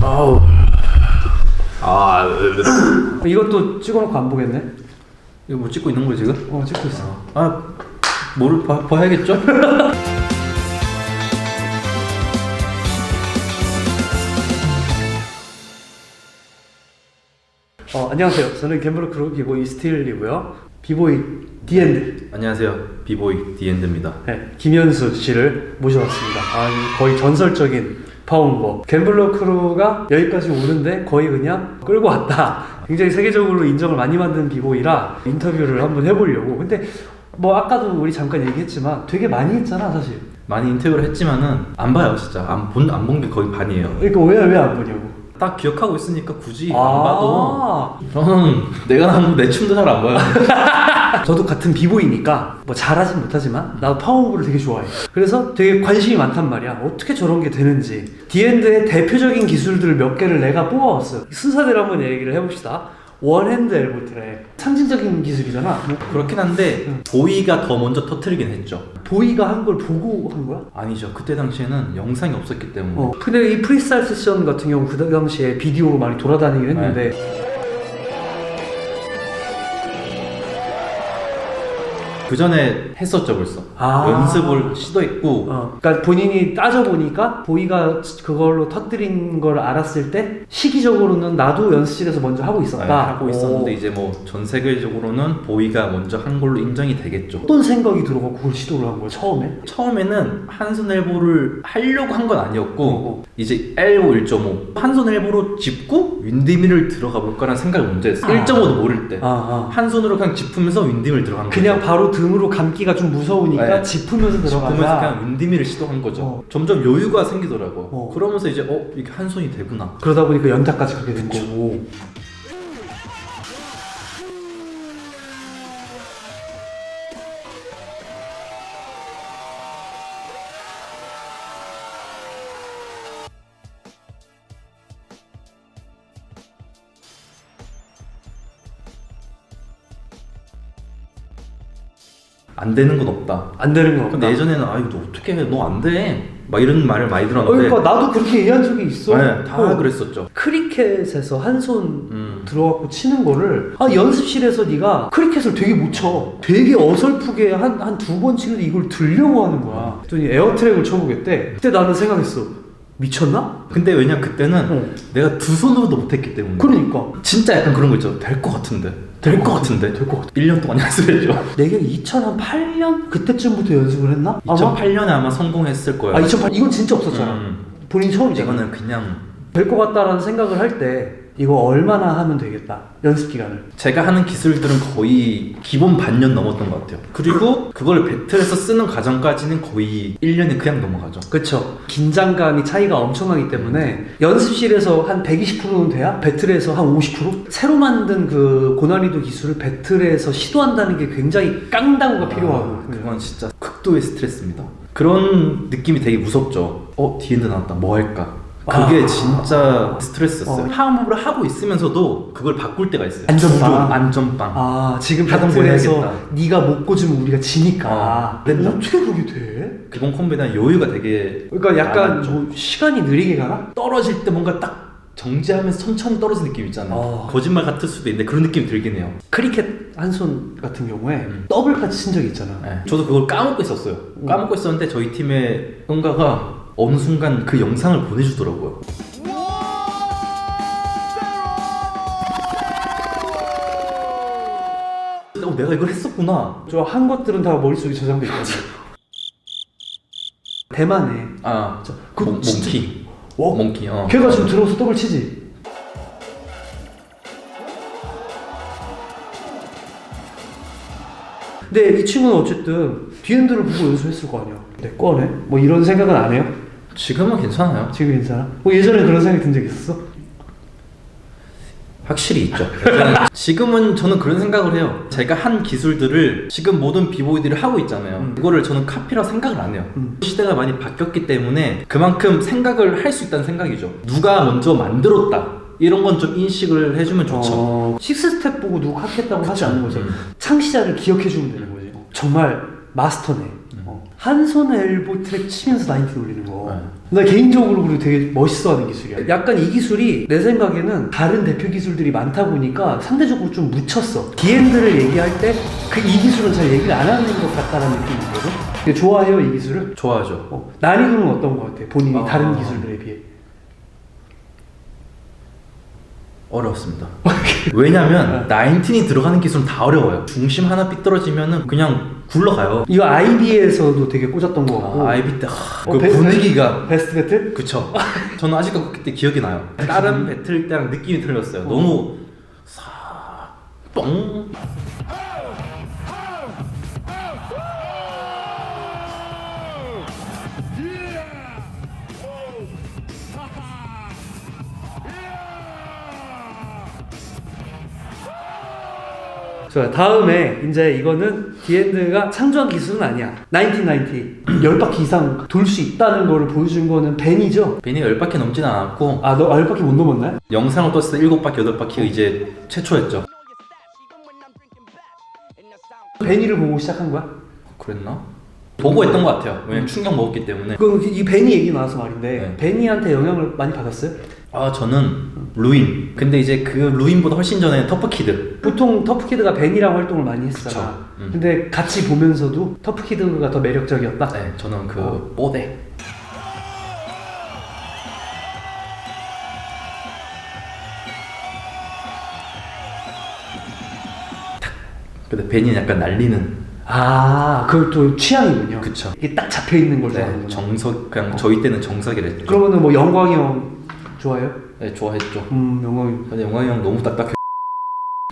아우. 이것도 찍어놓고 안 보겠네? 이거 뭐 찍고 있는 거야 지금? 찍고 있어. 뭐를 봐야겠죠? 안녕하세요. 저는 갬블러 크루 비보이 스틸이고요. 비보이 디엔드. 안녕하세요. 비보이 디엔드입니다. 네, 김현수 씨를 모셔왔습니다. 거의 전설적인 파워무버. 갬블러 크루가 여기까지 오는데 거의 그냥 끌고 왔다. 굉장히 세계적으로 인정을 많이 받는 비보이라 인터뷰를 한번 해보려고. 근데 뭐 아까도 우리 잠깐 얘기했지만 되게 많이 했잖아 사실. 많이 인터뷰를 했지만은 안 봐요 진짜. 안 본 게 거의 반이에요. 그러니까 왜 안 보냐고. 딱 기억하고 있으니까 굳이 안 봐도 저는 내가 나온 내 춤도 잘 안 봐요. 저도 같은 비보이니까 뭐 잘하진 못하지만 나도 파워무브를 되게 좋아해. 그래서 되게 관심이 많단 말이야. 어떻게 저런 게 되는지. 디엔드의 대표적인 기술들을 몇 개를 내가 뽑아왔어요. 순서대로 한번 얘기를 해봅시다. 원핸드 엘보 트랩 상징적인 기술이잖아. 그렇긴 한데 보이가 더 먼저 터트리긴 했죠. 보이가 한 걸 보고 한 거야? 아니죠. 그때 당시에는 영상이 없었기 때문에. 근데 이 프리스타일 세션 같은 경우 그 당시에 비디오로 많이 돌아다니긴 했는데 그 전에 했었죠 벌써. 연습을 시도했고. 그러니까 본인이 따져보니까 보이가 그걸로 터뜨린 걸 알았을 때 시기적으로는 나도 연습실에서 먼저 하고 있었다. 네, 하고 있었는데 이제 뭐 전 세계적으로는 보이가 먼저 한 걸로 인정이 되겠죠. 어떤 생각이 들어가 그걸 시도를 한 거야 처음에? 처음에는 한손 엘보를 하려고 한 건 아니었고 이제 엘보 1.5 한손 엘보로 짚고 윈드밀을 들어가 볼까라는 생각을 먼저 했어요. 1.5도 모를 때 한 손으로 그냥 짚으면서 윈드밀 들어간 거죠. 그냥 바로 등으로 감기가 좀 무서우니까 네. 짚으면서 들어가자. 짚으면서 그냥 윈드밀을 시도한 거죠. 점점 여유가 생기더라고. 그러면서 이제 이게 한 손이 되구나. 그러다 보니까 연타까지 가게 된 거고. 안 되는 건 없다. 안 되는 건 없다. 근데 예전에는 이거 너 어떻게 해? 너 안 돼. 막 이런 말을 많이 들었는데. 그러니까 나도 그렇게 얘기한 적이 있어. 네, 다 그랬었죠. 크리켓에서 한 손 들어갖고 치는 거를 연습실에서 네가 크리켓을 되게 못 쳐. 되게 어설프게 한 두 번 치는데 이걸 들려고 하는 거야. 그랬더니 에어트랙을 쳐보겠대. 그때 나는 생각했어. 미쳤나? 근데 왜냐 그때는 내가 두 손으로도 못했기 때문에. 그러니까 진짜 약간 그런 거 있죠. 될 것 같은데. 될 것 같은데. 1년 동안 연습했죠. 내가 2008년 그때쯤부터 연습을 했나? 2008년에 아마 성공했을 거예요. 2008 이건 진짜 없었잖아. 본인 처음이잖아. 이거는 그냥 될 것 같다라는 생각을 할 때 이거 얼마나 하면 되겠다 연습 기간을. 제가 하는 기술들은 거의 기본 반년 넘었던 것 같아요. 그리고 그걸 배틀에서 쓰는 과정까지는 거의 1년이 그냥 넘어가죠. 그쵸. 긴장감이 차이가 엄청나기 때문에 연습실에서 한 120%는 돼야 배틀에서 한 50%? 새로 만든 그 고난이도 기술을 배틀에서 시도한다는 게 굉장히 깡다구가 필요하고. 그건 진짜 극도의 스트레스입니다. 그런 느낌이 되게 무섭죠. 디엔드 나왔다 뭐 할까? 그게 진짜 스트레스였어요. 파워무브를 하고 있으면서도 그걸 바꿀 때가 있어요. 안전빵. 지금 하던 거 배틀에서 해야겠다. 네가 못 꽂으면 우리가 지니까. 근데 어떻게 그게 돼? 기본 콤비에 대한 여유가 되게 그러니까 약간 많았죠. 뭐 시간이 느리게 가나? 떨어질 때 뭔가 딱 정지하면서 천천히 떨어지는 느낌 있잖아요. 거짓말 같을 수도 있는데 그런 느낌이 들긴 해요. 크리켓 한 손 같은 경우에 더블까지 친 적이 있잖아. 네. 저도 그걸 까먹고 있었어요. 까먹고 있었는데 저희 팀의 응가가 어느 순간 그 영상을 보내주더라고요. 내가 이걸 했었구나. 저 한 것들은 다 머릿속에 저장돼 있거든요. 대만에 몽키. 몽키. 걔가 지금 들어서 더블 치지. 근데 이 친구는 어쨌든 디엔드를 보고 연습했을 거 아니야. 내 거네? 뭐 이런 생각은 안 해요? 지금은 괜찮아요. 지금 괜찮아? 예전에 그런 생각이 든 적 있었어? 확실히 있죠. 지금은 저는 그런 생각을 해요. 제가 한 기술들을 지금 모든 비보이들이 하고 있잖아요. 그거를 저는 카피라 생각을 안 해요. 시대가 많이 바뀌었기 때문에 그만큼 생각을 할 수 있다는 생각이죠. 누가 먼저 만들었다 이런 건 좀 인식을 해주면 좋죠. 식스스텝 보고 누구 카피했다고 하지 않는 거죠. 창시자를 기억해주면 되는 거지. 정말 마스터네. 한 손에 엘보 트랙 치면서 나인티 올리는 거. 나 개인적으로 그리고 되게 멋있어하는 기술이야. 약간 이 기술이 내 생각에는 다른 대표 기술들이 많다 보니까 상대적으로 좀 묻혔어. 디엔드를 얘기할 때 이 기술은 잘 얘기를 안 하는 것 같다라는 느낌이 있거든. 근데 좋아해요 이 기술을? 좋아하죠. 난이도는 어떤 것 같아? 본인이 아. 다른 기술들에 비해. 어렵습니다. 왜냐면 나인틴이 들어가는 기술은 다 어려워요. 중심 하나 삐뚤어지면은 그냥 굴러가요. 이거 IB에서도 되게 꽂았던 것 같고. 아이비 때 그 분위기가 베스트 배틀? 그쵸. 저는 아직도 그때 기억이 나요. 다른 배틀 때랑 느낌이 틀렸어요. 너무 뻥. 좋아요. 다음에 이제 이거는 디엔드가 창조한 기술은 아니야. 1990 10바퀴 이상 돌 수 있다는 거를 보여준 거는 벤이죠? 벤이 10바퀴 넘진 않았고 아, 너 10바퀴 못 넘었나요? 영상을 떴을 때 7바퀴, 8바퀴가 이제 최초였죠. 벤이를 보고 시작한 거야? 그랬나? 보고 했던 것 같아요. 왜냐면 충격 먹었기 때문에. 그럼 이 벤이 얘기 나와서 말인데 네. 벤이한테 영향을 많이 받았어요? 아 저는 루인. 근데 이제 그 루인보다 훨씬 전에 터프키드. 보통 터프키드가 벤이랑 활동을 많이 했잖아. 그쵸. 근데 같이 보면서도 터프키드가 더 매력적이었다? 네, 저는 그 뽀대. 근데 벤이 약간 날리는. 아, 그걸 또 취향이군요. 그쵸. 이게 딱 잡혀 있는 걸 네, 좋아하는구나. 정석 그냥 저희 때는 정석이랬죠. 그러면은 뭐 영광이 형 좋아해요? 네, 좋아했죠. 영광이. 근데 영광이 형 너무 딱딱해.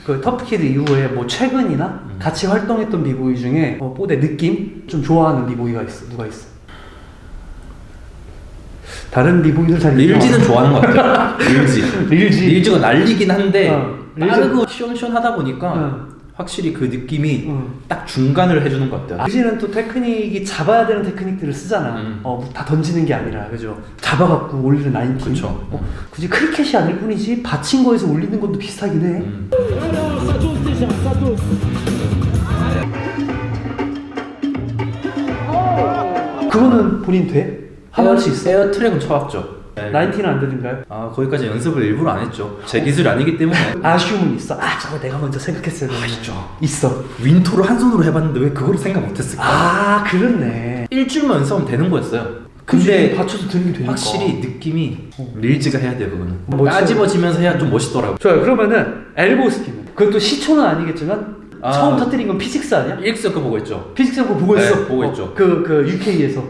그 터프키드 이후에 뭐 최근이나 같이 활동했던 비보이 중에 뽀대 느낌 좀 좋아하는 비보이가 있어. 누가 있어? 다른 비보이들 잘 릴지는 좋아하는 것 같아요. 릴지. 릴지. 릴지가 날리긴 한데 릴지. 빠르고 시원시원하다 보니까 확실히 그 느낌이 딱 중간을 해주는 것 같아요. 릴지는 또 테크닉이 잡아야 되는 테크닉들을 쓰잖아. 다 던지는 게 아니라, 그죠? 잡아갖고 올리는 나인틴. 그쵸. 굳이 크리켓이 아닐 뿐이지 받친 거에서 올리는 것도 비슷하긴 해. 그거는 본인 돼? 할 수 있어? 에어 트랙은 쳐왔죠. 나인틴은 안 되는가요? 아 거기까지 연습을 일부러 안 했죠. 제 기술이 아니기 때문에. 아쉬움은 있어. 아, 저거 내가 먼저 생각했어야 되는데. 있어. 윈토를 한 손으로 해봤는데 왜 그걸 생각 못했을까? 아, 그렇네. 일주일만 연습하면 되는 거였어요. 근데 근데 받쳐서 드는 게 되니까. 확실히 느낌이 릴지가 해야 돼요. 그거는 멋있어요. 까집어지면서 해야 좀 멋있더라고요. 좋아요. 그러면은 엘보 스피는 그것도 시초는 아니겠지만 처음 터뜨린 건 피직스 아니야? EX 거 보고 있죠. 피직스 거 보고 네, 있어. 보고 있죠. 그 UK에서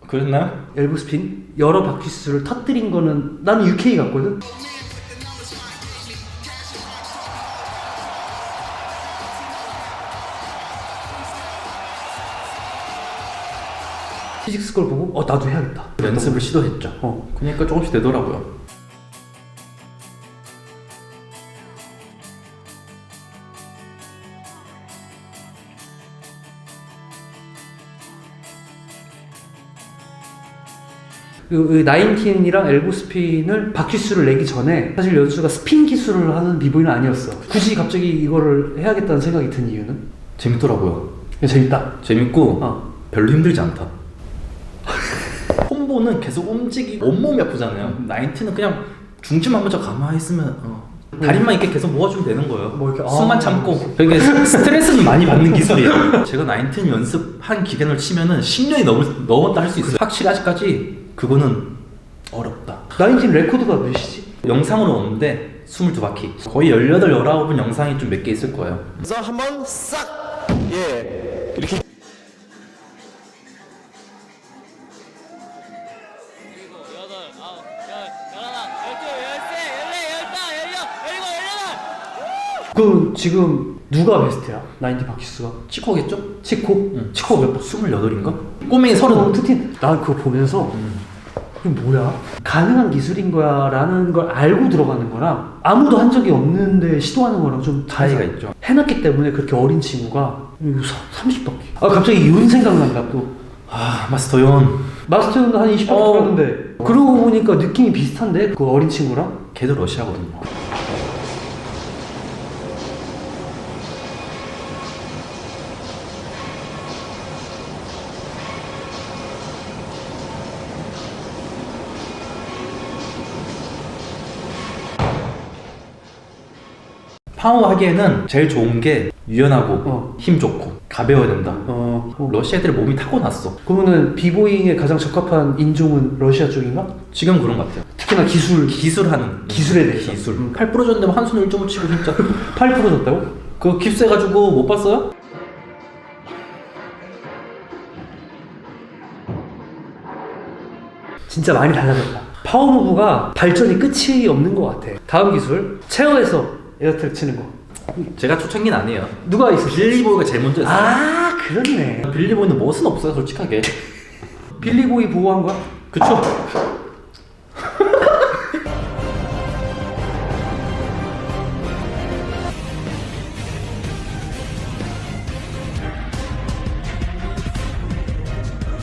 그랬나요? 엘보 스핀 여러 바퀴 수를 터뜨린 거는 나는 UK 같거든. 피직스 걸 보고 나도 해야겠다. 연습을 시도했죠. 그러니까 조금씩 되더라고요. 그 나인틴이랑 엘보 스핀을 바퀴 수를 내기 전에 사실 연수가 스핀 기술을 하는 비보이는 아니었어. 굳이 갑자기 이거를 해야겠다는 생각이 든 이유는? 재밌더라고요. 재밌다. 재밌고 별로 힘들지 않다. 콤보는 계속 움직이고 온몸이 아프잖아요. 나인틴은 그냥 중심 한번 저 가만히 있으면 다리만 이렇게 계속 모아주면 되는 거예요. 뭐 이렇게 숨만 참고. 되게 스트레스는 많이 받는 기술이에요. 제가 나인틴 연습한 기간을 치면은 10년이 넘었다 할 수 있어요. 확실히 아직까지 그거는 어렵다. 나인틴 레코드가 몇이지? 영상으로 오는데 22바퀴. 거의 18, 19분 영상이 좀 몇 개 있을 거예요. 그래서 한번 싹, 예, 이렇게. 그 지금 누가 베스트야? 나인틴 바퀴 수가? 치코겠죠? 치코? 응. 치코가 몇 번? 28인가? 꼬맹이 30. 트틴. 난 그거 보면서 이게 뭐야? 가능한 기술인 거야 라는 걸 알고 들어가는 거랑 아무도 한 적이 없는데 시도하는 거랑 좀 차이가 있죠. 해놨기 때문에 그렇게 어린 친구가 30바퀴. 아, 갑자기 윤 생각난다 또. 마스터 연. 마스터는 한 20바퀴 돌았는데 그러고 보니까 느낌이 비슷한데? 그 어린 친구랑? 걔도 러시아거든요. 파워 하기에는 제일 좋은 게 유연하고 힘 좋고 가벼워야 된다. 러시아 애들 몸이 타고났어. 그러면은 비보잉에 가장 적합한 인종은 러시아 쪽인가? 지금 그런 것 같아요. 특히나 기술하는 기술에 대해서. 기술. 팔 부러졌는데 한 손을 1.5 치고 진짜 팔 부러졌다고? 그거 깁스해가지고 못 봤어요? 진짜 많이 달라졌다. 파워무브가 발전이 끝이 없는 것 같아. 다음 기술 체어에서 에어트랙 치는 거. 제가 초창기는 아니에요. 누가 있었어? 빌리보이가 제일 먼저 했어요. 아 그렇네. 빌리보이는 멋은 없어요 솔직하게. 빌리보이 보호한 거야? 그쵸?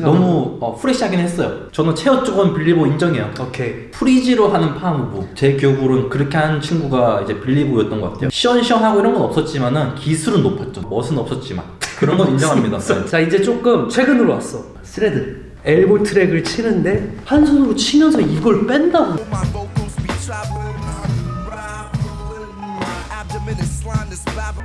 너무 프레시하긴 했어요. 저는 체어 쪽은 빌리보 인정해요. 오케이. 프리지로 하는 파워무브 제 기억으로는 그렇게 하는 친구가 이제 빌리보였던 것 같아요. 시원시원하고 이런 건 없었지만은 기술은 높았죠. 멋은 없었지만 그런 건 인정합니다. 네. 자 이제 조금 최근으로 왔어. 스레드. 엘보 트랙을 치는데 한 손으로 치면서 이걸 뺀다고. My vocals be traveling around. My abdomen is slime this babble.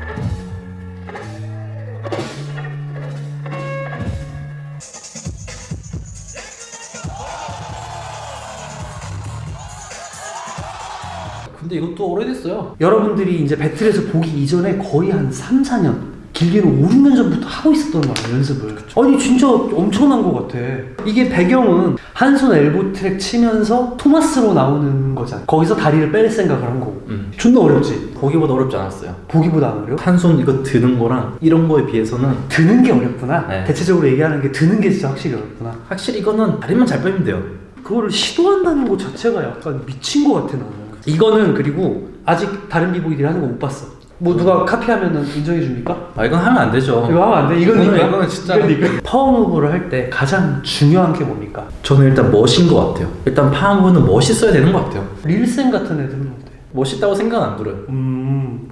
근데 이것도 오래됐어요. 여러분들이 이제 배틀에서 보기 이전에 거의 한 3, 4년 길게는 5, 6년 전부터 하고 있었던 거야 연습을. 아니 진짜 엄청난 것 같아. 이게 배경은 한 손 엘보 트랙 치면서 토마스로 나오는 거잖아. 거기서 다리를 뺄 생각을 한 거고. 존나 어렵지? 보기보다 어렵지 않았어요. 보기보다 안 어려워? 한 손 이거 드는 거랑 이런 거에 비해서는 드는 게 어렵구나. 네. 대체적으로 얘기하는 게 드는 게 진짜 확실히 어렵구나. 확실히 이거는 다리만 잘 빼면 돼요. 그거를 시도한다는 것 자체가 약간 미친 것 같아 나는. 이거는 그리고 아직 다른 비보이들이 하는 거 못 봤어. 뭐 누가 카피하면은 인정해 줍니까? 아 이건 하면 안 되죠. 이거 하면 안 돼. 이거는 진짜 파워무브를 할 때 가장 중요한 게 뭡니까? 저는 일단 멋인 것 같아요. 일단 파워무브는 멋있어야 되는 것 같아요. 릴센 같은 애들은 어때? 멋있다고 생각은 안 들어요.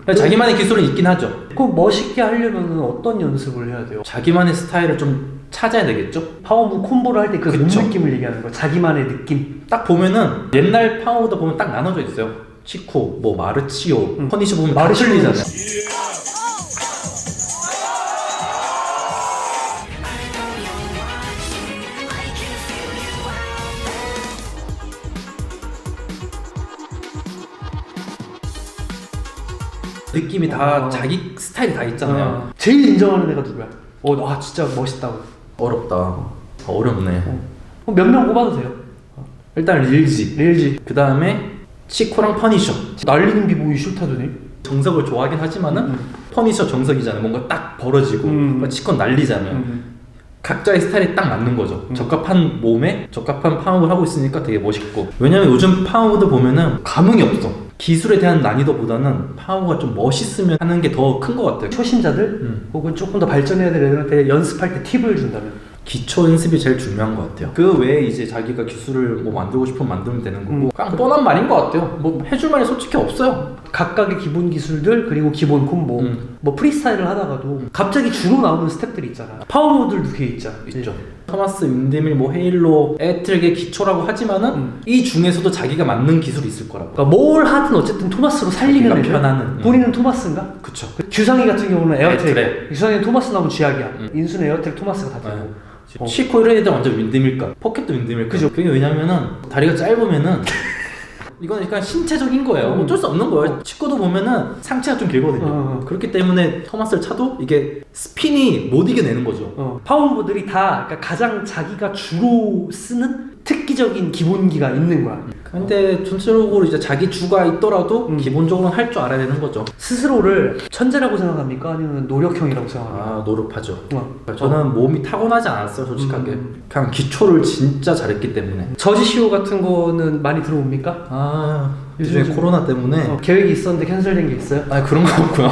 그 자기만의 기술은 있긴 하죠. 멋있게 하려면 어떤 연습을 해야 돼요? 자기만의 스타일을 좀 찾아야 되겠죠? 파워무브 콤보를 할 때 그 몸 그쵸. 느낌을 얘기하는 거야. 자기만의 느낌. 딱 보면은 옛날 파워무브 보면 딱 나눠져 있어요. 치코, 뭐 마르치오, 퍼니셔 보면 다 마르치오. 틀리잖아요. 느낌이 다 자기 스타일이 다 있잖아요. 제일 인정하는 애가 누구야? 아 진짜 멋있다고. 어렵다. 어렵네. 몇 명 뽑아도 돼요. 일단 릴지, 릴지. 그 다음에 치코랑 퍼니셔. 날리는 비보이 싫다더니. 정석을 좋아하긴 하지만은 퍼니셔 정석이잖아요. 뭔가 딱 벌어지고 치코 날리잖아요. 각자의 스타일이 딱 맞는 거죠. 적합한 몸에 적합한 파워를 하고 있으니까 되게 멋있고. 왜냐면 요즘 파워도 보면은 감흥이 없어. 기술에 대한 난이도보다는 파워가 좀 멋있으면 하는 게 더 큰 것 같아요. 초심자들 혹은 조금 더 발전해야 될 애들한테 연습할 때 팁을 준다면 기초 연습이 제일 중요한 것 같아요. 그 외에 이제 자기가 기술을 뭐 만들고 싶으면 만들면 되는 거고 그냥 뻔한 말인 것 같아요. 뭐 해줄 말이 솔직히 없어요. 각각의 기본 기술들 그리고 기본 콤보 뭐 프리스타일을 하다가도 갑자기 주로 나오는 스텝들이 있잖아. 파워모드들도 꽤 있잖아. 있죠. 토마스 윈드밀, 뭐 헤일로, 에트릭의 기초라고 하지만은 이 중에서도 자기가 맞는 기술이 있을 거라고. 그러니까 뭘 하든 어쨌든 토마스로 살리는 자기가 애들. 편하는, 본인은 토마스인가? 그쵸. 규상이 같은 경우는 에어트랙. 에어트랙. 규상이 토마스 나오면 쥐약이야. 인수는 에어트랙 토마스가 다 되고. 네. 치코 이런 애들 완전 윈드밀까? 포켓도 윈드밀까? 그죠. 그게 왜냐면은 다리가 짧으면은 이건 약간 신체적인 거예요. 어쩔 수 없는 거예요. 치코도 보면은 상체가 좀 길거든요. 그렇기 때문에 토마스를 차도 이게 스핀이 못 이겨내는 거죠. 파워무브들이 다 그러니까 가장 자기가 주로 쓰는 특기적인 기본기가 있는 거야. 근데 전체적으로 이제 자기 주가 있더라도 기본적으로는 할 줄 알아야 되는 거죠. 스스로를 천재라고 생각합니까? 아니면 노력형이라고 생각합니까? 아, 노력하죠. 저는 몸이 타고나지 않았어요, 솔직하게. 그냥 기초를 진짜 잘했기 때문에. 저지시오 같은 거는 많이 들어옵니까? 아, 요즘 요즘에 코로나 때문에. 계획이 있었는데 캔슬된 게 있어요? 아, 그런 거 없고요.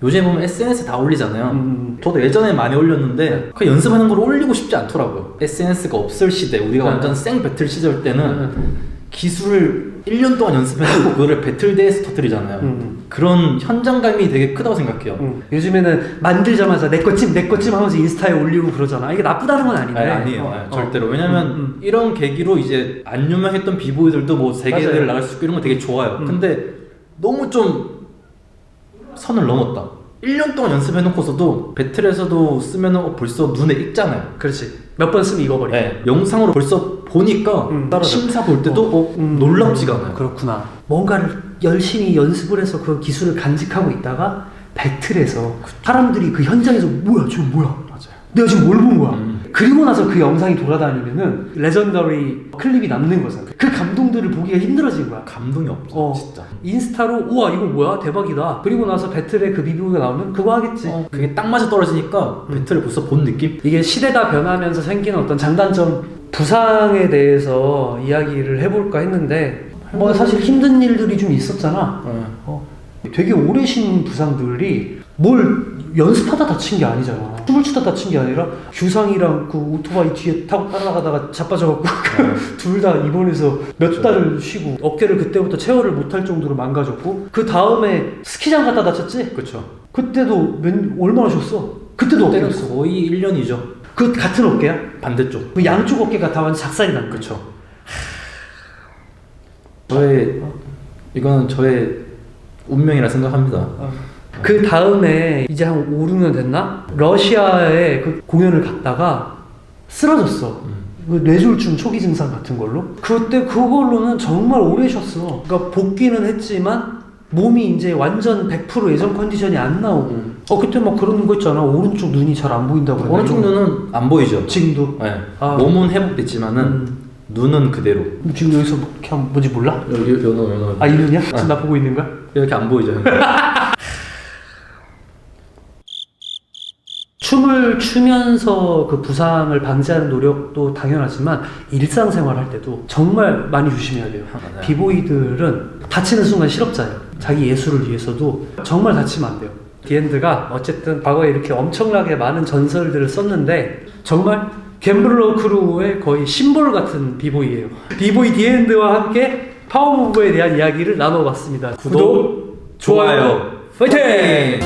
요즘에 보면 SNS에 다 올리잖아요. 저도 예전에 많이 올렸는데 그 연습하는 걸 올리고 싶지 않더라고요. SNS가 없을 시대, 우리가 완전 생 배틀 시절 때는 기술을 1년 동안 연습해놓고 그거를 배틀대에서 터뜨리잖아요. 그런 현장감이 되게 크다고 생각해요. 요즘에는 만들자마자 내 거찜 하면서 인스타에 올리고 그러잖아. 이게 나쁘다는 건 아닌데. 아니에요. 절대로. 왜냐면 이런 계기로 이제 안 유명했던 비보이들도 뭐 세계대회를 나갈 수 있고 이런 거 되게 좋아요. 근데 너무 좀 선을 넘었다. 1년 동안 연습해놓고서도 배틀에서도 쓰면 벌써 눈에 익잖아요. 그렇지. 몇 번 쓰면 익어버려. 네, 영상으로 벌써 보니까 따라잡- 심사 볼 때도 놀랍지가 않아요. 그렇구나. 뭔가를 열심히 연습을 해서 그 기술을 간직하고 있다가 배틀에서 사람들이 그 현장에서 뭐야 지금 뭐야 맞아요. 내가 지금 뭘 본 거야 그리고 나서 그 영상이 돌아다니면은 레전더리 클립이 남는 거잖아. 그 감동들을 보기가 힘들어진 거야. 감동이 없어, 진짜. 인스타로 우와 이거 뭐야 대박이다. 그리고 나서 배틀에 그 비디오가 나오면 그거 하겠지. 그게 딱 맞아 떨어지니까 배틀을 벌써 본 느낌? 이게 시대가 변하면서 생기는 어떤 장단점, 부상에 대해서 이야기를 해볼까 했는데 뭐 사실 힘든 일들이 좀 있었잖아. 되게 오래 신 부상들이 뭘 연습하다 다친 게 아니잖아. 춤을 추다 다친 게 아니라 규상이랑 그 오토바이 뒤에 타고 따라가다가 자빠져갖고 둘 다 입원해서 몇 달을 쉬고 어깨를 그때부터 체어를 못할 정도로 망가졌고 그 다음에 스키장 갔다 다쳤지? 그쵸. 그때도 얼마나 쉬었어? 그때도 그때는 어깨였어. 거의 1년이죠. 그 같은 어깨야? 반대쪽. 그 양쪽 어깨가 다 완전 작살이 난 거야. 그쵸. 이거는 저의 운명이라 생각합니다. 그 다음에 이제 한 5, 6년 됐나? 러시아에 그 공연을 갔다가 쓰러졌어. 그 뇌졸중 초기 증상 같은 걸로. 그때 그걸로는 정말 오래 쉬었어. 그러니까 복귀는 했지만 몸이 이제 완전 100% 예전 컨디션이 안 나오고. 그때 막 그런 거 있잖아. 오른쪽 눈이 잘 안 보인다고. 그러네. 오른쪽 눈은 안 보이죠. 지금도. 네. 아. 몸은 회복됐지만은 눈은 그대로. 지금 여기서 뭐 이렇게 하면 뭔지 몰라? 여기 연호. 아, 이 눈이야? 지금 나 보고 있는 거야? 이렇게 안 보이죠. 춤을 추면서 그 부상을 방지하는 노력도 당연하지만 일상생활 할 때도 정말 많이 조심해야 돼요. 맞아요. 비보이들은 다치는 순간 실업자예요. 자기 예술을 위해서도 정말 다치면 안 돼요. 디엔드가 어쨌든 과거에 이렇게 엄청나게 많은 전설들을 썼는데 정말 갬블러 크루의 거의 심볼 같은 비보이예요. 비보이 디엔드와 함께 파워무브에 대한 이야기를 나눠봤습니다. 구독, 좋아요, 파이팅!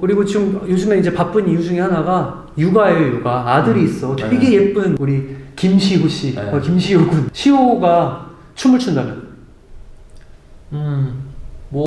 그리고 지금 요즘에 이제 바쁜 이유 중에 하나가 육아예요, 육아. 아들이 있어. 되게 예쁜 우리 김시호 씨, 네. 김시호 군. 시호가 춤을 춘다면? 뭐